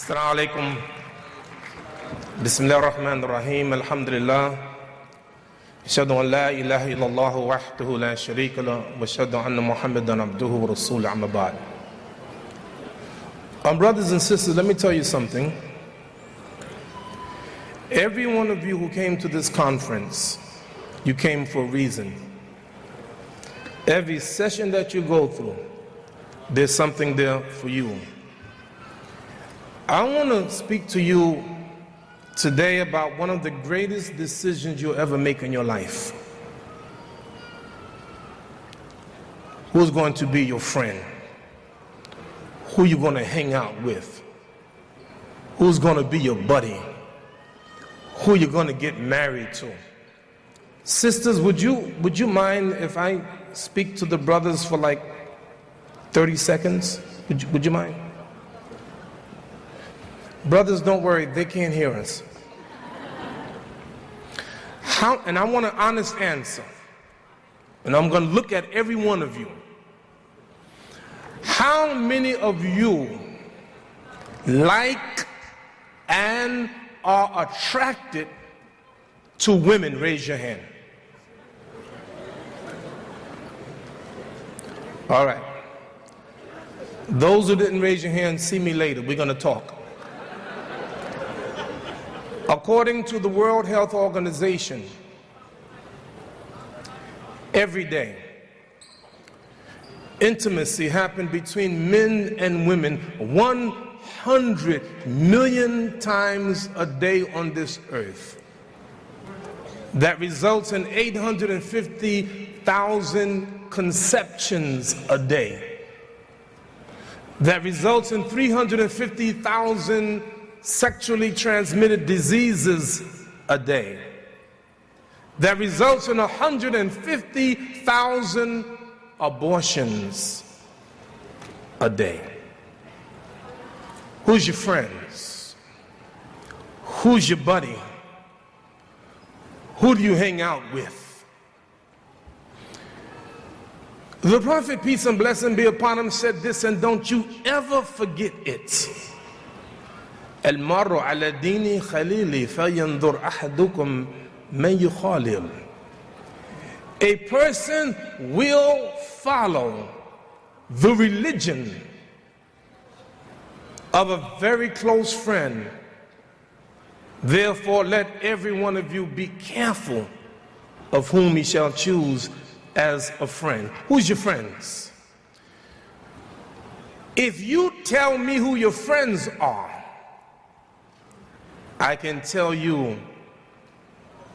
Assalamu alaikum. Bismillah ar-Rahman ar-Rahim. Alhamdulillah. Ashhadu an la ilaha illallah wahdahu la sharika lah wa ashhadu anna Muhammadan abduhu wa rasuluhu amma ba'd. Brothers and sisters, let me tell you something. Every one of you who came to this conference, you came for a reason. Every session that you go through, there's something there for you. I want to speak to you today about one of the greatest decisions you'll ever make in your life. Who's going to be your friend? Who you're going to hang out with? Who's going to be your buddy? Who you're going to get married to? Sisters, would you mind if I speak to the brothers for like 30 seconds? Would you mind? Brothers, don't worry, they can't hear us. And I want an honest answer. And I'm going to look at every one of you. How many of you like and are attracted to women? Raise your hand. All right. Those who didn't raise your hand, see me later. We're going to talk. According to the World Health Organization, every day, intimacy happened between men and women 100 million times a day on this earth. That results in 850,000 conceptions a day. That results in 350,000 sexually transmitted diseases a day. That results in 150,000 abortions a day. Who's your friends? Who's your buddy? Who do you hang out with? The Prophet, peace and blessing be upon him, said this, and don't you ever forget it. المرء على دين خليلي فينظر أحدكم من يخالل. A person will follow the religion of a very close friend. Therefore, let every one of you be careful of whom he shall choose as a friend. Who's your friends? If you tell me who your friends are, I can tell you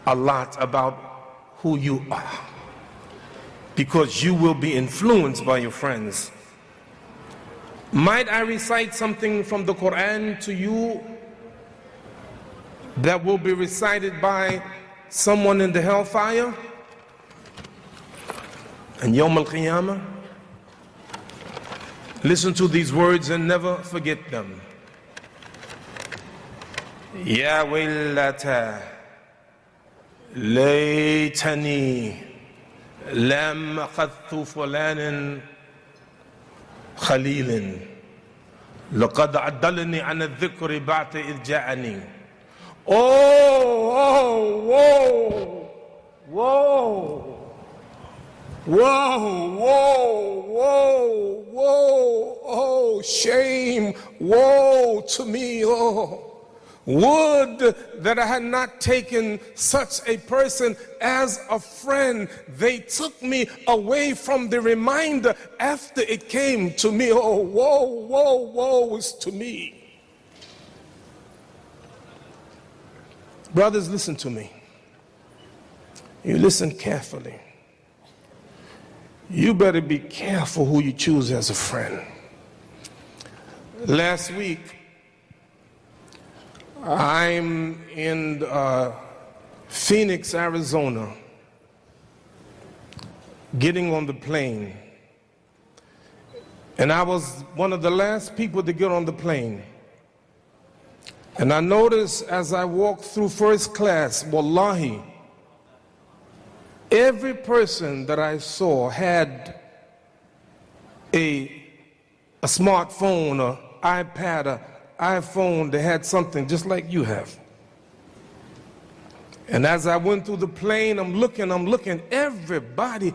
a lot about who you are, because you will be influenced by your friends. Might I recite something from the Quran to you that will be recited by someone in the hellfire and Yawm al-Qiyamah? Listen to these words and never forget them. يا ويلتى ليتني لم أخذت فلان خليل لقد عدلني عن الذكر بعد إذ جاءني. Oh, shame, woe to me, Would that I had not taken such a person as a friend. They took me away from the reminder after it came to me. Oh, woe is to me. Brothers, listen to me. You listen carefully. You better be careful who you choose as a friend. Last week, I'm in Phoenix, Arizona, getting on the plane. And I was one of the last people to get on the plane. And I noticed as I walked through first class, wallahi, every person that I saw had a smartphone, or iPad, or iPhone that had something just like you have. And as I went through the plane, I'm looking, everybody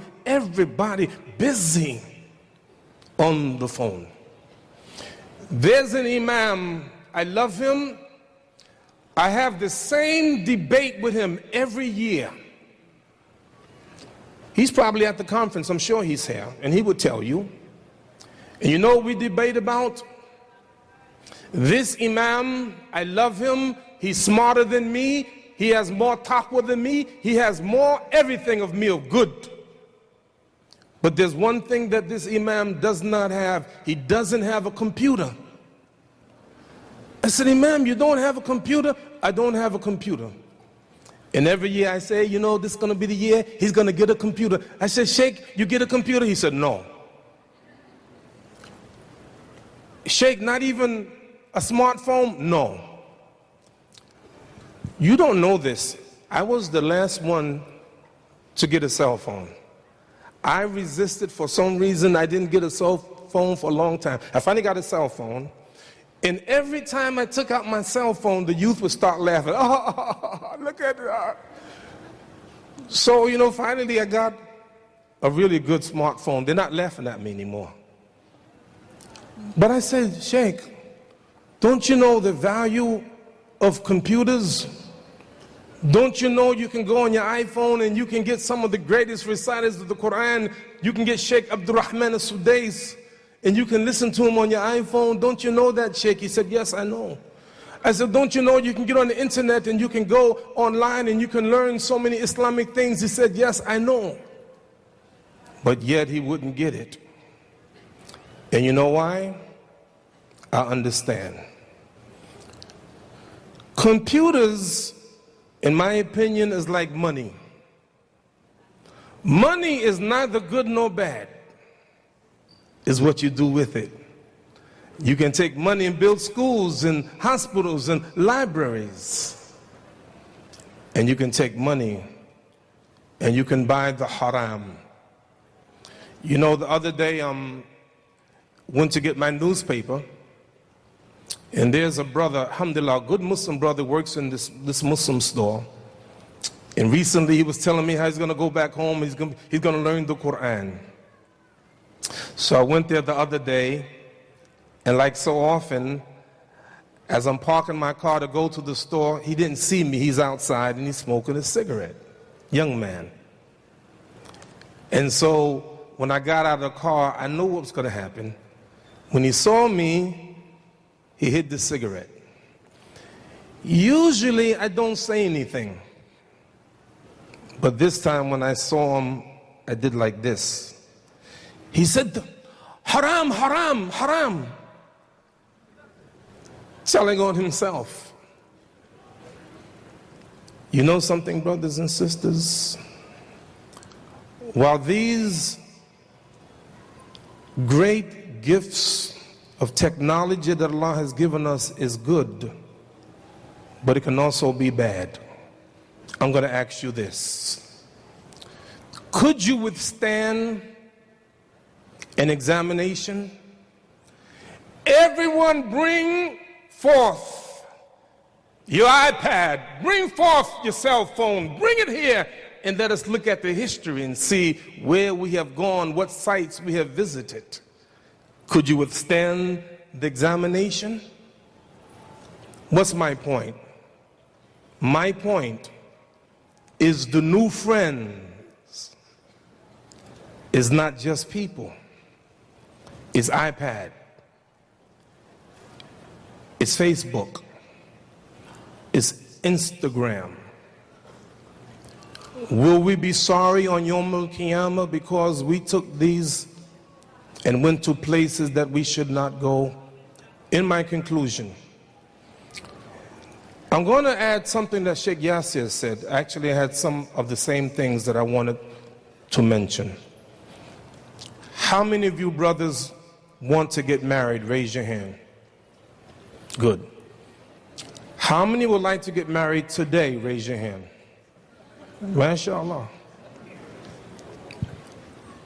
busy on the phone. There's an imam, I love him. I have the same debate with him every year. He's probably at the conference, I'm sure he's here, and he would tell you. And you know what we debate about? This imam, I love him, he's smarter than me, he has more taqwa than me, he has more everything of me of good. But there's one thing that this imam does not have. He doesn't have a computer. I said, Imam, you don't have a computer? I don't have a computer. And every year I say, you know, this is going to be the year he's going to get a computer. I said, Sheikh, you get a computer? He said, no. Sheikh, not even a smartphone? No. You don't know this. I was the last one to get a cell phone. I resisted for some reason. I didn't get a cell phone for a long time. I finally got a cell phone. And every time I took out my cell phone, the youth would start laughing. Oh, look at that. So, you know, finally I got a really good smartphone. They're not laughing at me anymore. But I said, Sheikh, don't you know the value of computers? Don't you know you can go on your iPhone and you can get some of the greatest reciters of the Quran? You can get Sheikh Abdurrahman al-Sudais and you can listen to him on your iPhone. Don't you know that, Sheikh? He said, yes, I know. I said, don't you know you can get on the internet and you can go online and you can learn so many Islamic things? He said, yes, I know. But yet he wouldn't get it. And you know why? I understand. Computers, in my opinion, is like money. Money is neither good nor bad. It's what you do with it. You can take money and build schools and hospitals and libraries. And you can take money and you can buy the haram. You know, the other day went to get my newspaper, and there's a brother, alhamdulillah, a good Muslim brother, works in this Muslim store. And recently he was telling me how he's going to go back home, he's going to learn the Quran. So I went there the other day, and like so often, as I'm parking my car to go to the store, he didn't see me. He's outside and he's smoking a cigarette. Young man. And so when I got out of the car, I knew what was going to happen. When he saw me, he hid the cigarette. Usually I don't say anything. But this time when I saw him, I did like this. He said, haram, haram, haram. Telling on himself. You know something, brothers and sisters? While these great gifts of technology that Allah has given us is good, but it can also be bad. I'm going to ask you this. Could you withstand an examination? Everyone bring forth your iPad, bring forth your cell phone, bring it here, and let us look at the history and see where we have gone, what sites we have visited. Could you withstand the examination? What's my point? My point is the new friends is not just people. It's iPad. It's Facebook. It's Instagram. Will we be sorry on Yawm al-Qiyamah because we took these and went to places that we should not go? In my conclusion, I'm going to add something that Sheikh Yasir said. Actually, I had some of the same things that I wanted to mention. How many of you brothers want to get married? Raise your hand. Good. How many would like to get married today? Raise your hand. MashaAllah.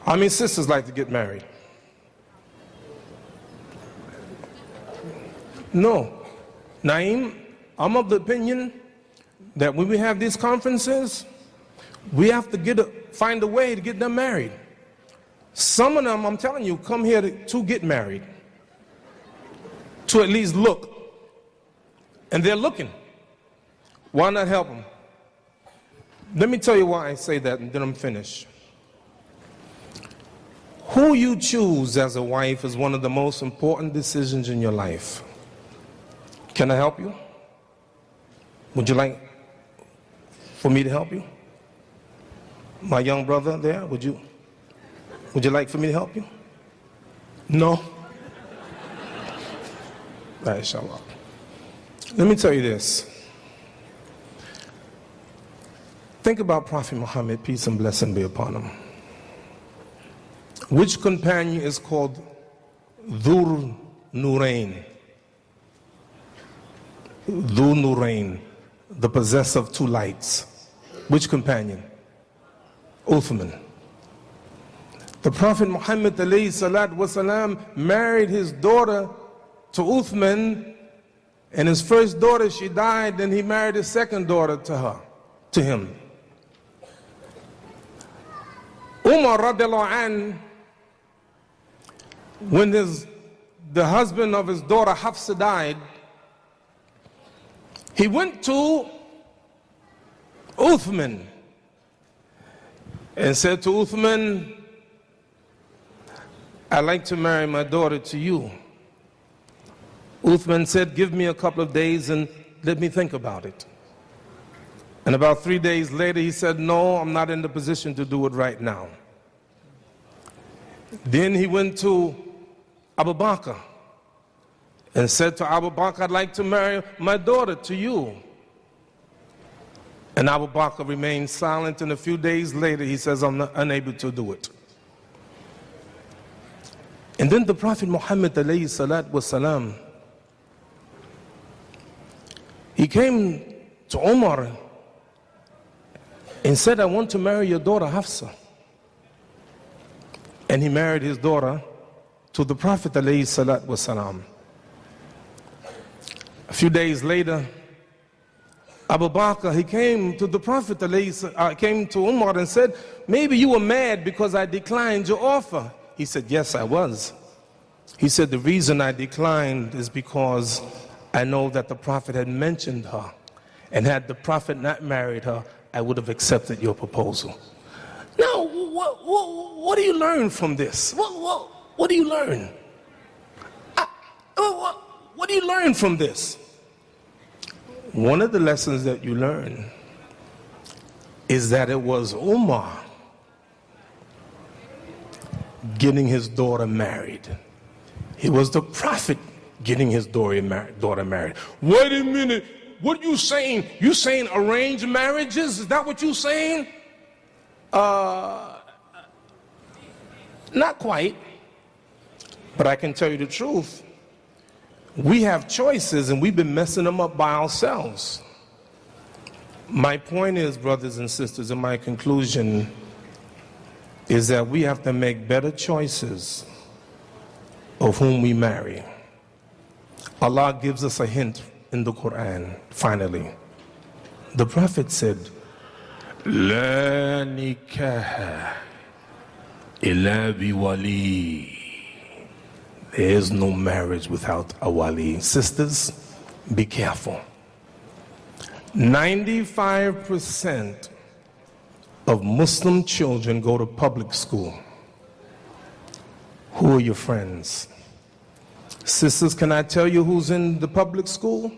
How many sisters like to get married? No. Naeem, I'm of the opinion that when we have these conferences, we have to find a way to get them married. Some of them, I'm telling you, come here to get married, to at least look. And they're looking. Why not help them? Let me tell you why I say that, and then I'm finished. Who you choose as a wife is one of the most important decisions in your life. Can I help you? Would you like for me to help you? My young brother there, would you like for me to help you? No? Inshallah. Let me tell you this. Think about Prophet Muhammad, peace and blessing be upon him. Which companion is called Dhur Nurain? Dhur Nurain, the possessor of two lights. Which companion? Uthman. The Prophet Muhammad ﷺ married his daughter to Uthman, and his first daughter, she died, then he married his second daughter to him. Umar radiallahu anh, when the husband of his daughter Hafsa died, he went to Uthman and said to Uthman, I'd like to marry my daughter to you. Uthman said, give me a couple of days and let me think about it. And about 3 days later, he said, no, I'm not in the position to do it right now. Then he went to Abu Bakr and said to Abu Bakr, I'd like to marry my daughter to you. And Abu Bakr remained silent, and a few days later, he says, I'm unable to do it. And then the Prophet Muhammad ﷺ, he came to Umar and said, I want to marry your daughter Hafsa. And he married his daughter to the Prophet ﷺ. A few days later, Abu Bakr, he came to the Prophet, came to Umar and said, maybe you were mad because I declined your offer. He said, yes, I was. He said, the reason I declined is because I know that the Prophet had mentioned her. And had the Prophet not married her, I would have accepted your proposal. Now, what do you learn from this? What do you learn? What do you learn from this? One of the lessons that you learn is that it was Umar getting his daughter married. It was the Prophet getting his daughter married. Wait a minute, what are you saying? You saying arranged marriages? Is that what you're saying? Not quite, but I can tell you the truth. We have choices and we've been messing them up by ourselves. My point is, brothers and sisters, and my conclusion is that we have to make better choices of whom we marry. Allah gives us a hint in the Quran, finally. The Prophet said, La nikaha illa biwali. There is no marriage without a wali. Sisters, be careful. 95% of Muslim children go to public school. Who are your friends? Sisters, can I tell you who's in the public school?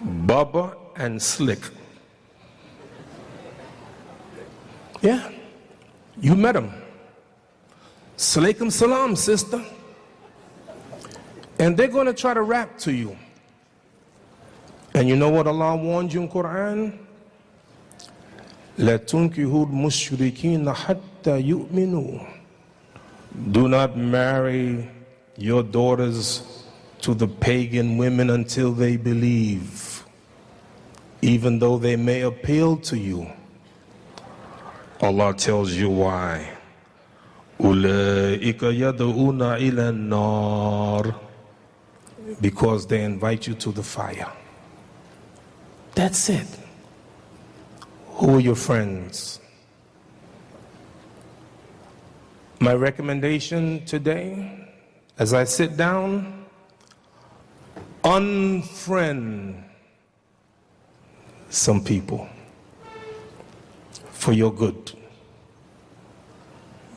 Bubba and Slick. Yeah, you met them. Salaikum salam, sister. And they're going to try to rap to you. And you know what Allah warned you in Quran? لَا تُنْكِهُ الْمُشْرِكِينَ حَتَّى يُؤْمِنُوا. Do not marry your daughters to the pagan women until they believe, even though they may appeal to you. Allah tells you why. أُولَئِكَ يَدْعُونَ إِلَى النَّارِ. because they invite you to the fire. That's it. Who are your friends? My recommendation today, as I sit down, unfriend some people for your good.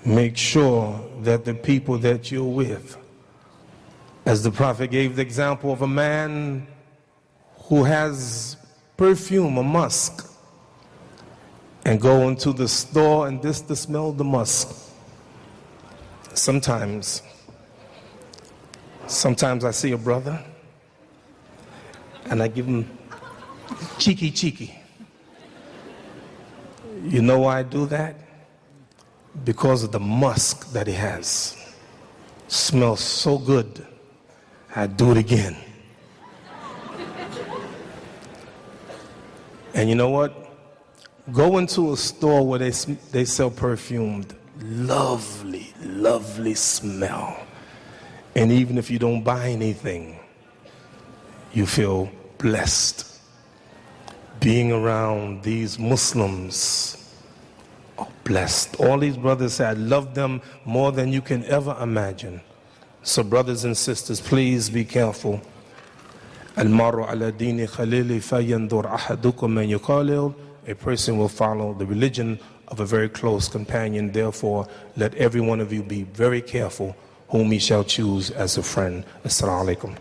Make sure that the people that you're with, as the Prophet gave the example of a man who has perfume, a musk, and go into the store and just to smell the musk. Sometimes I see a brother and I give him cheeky. You know why I do that? Because of the musk that he has. Smells so good, I do it again. And you know what? Go into a store where they sell perfumed, lovely smell. And even if you don't buy anything, you feel blessed. Being around these Muslims are blessed. All these brothers say, I love them more than you can ever imagine. So brothers and sisters, please be careful. Al-maru ala dini khalili fayandur ahadukum man yuqalil. A person will follow the religion of a very close companion. Therefore, let every one of you be very careful whom he shall choose as a friend. Assalamu alaikum.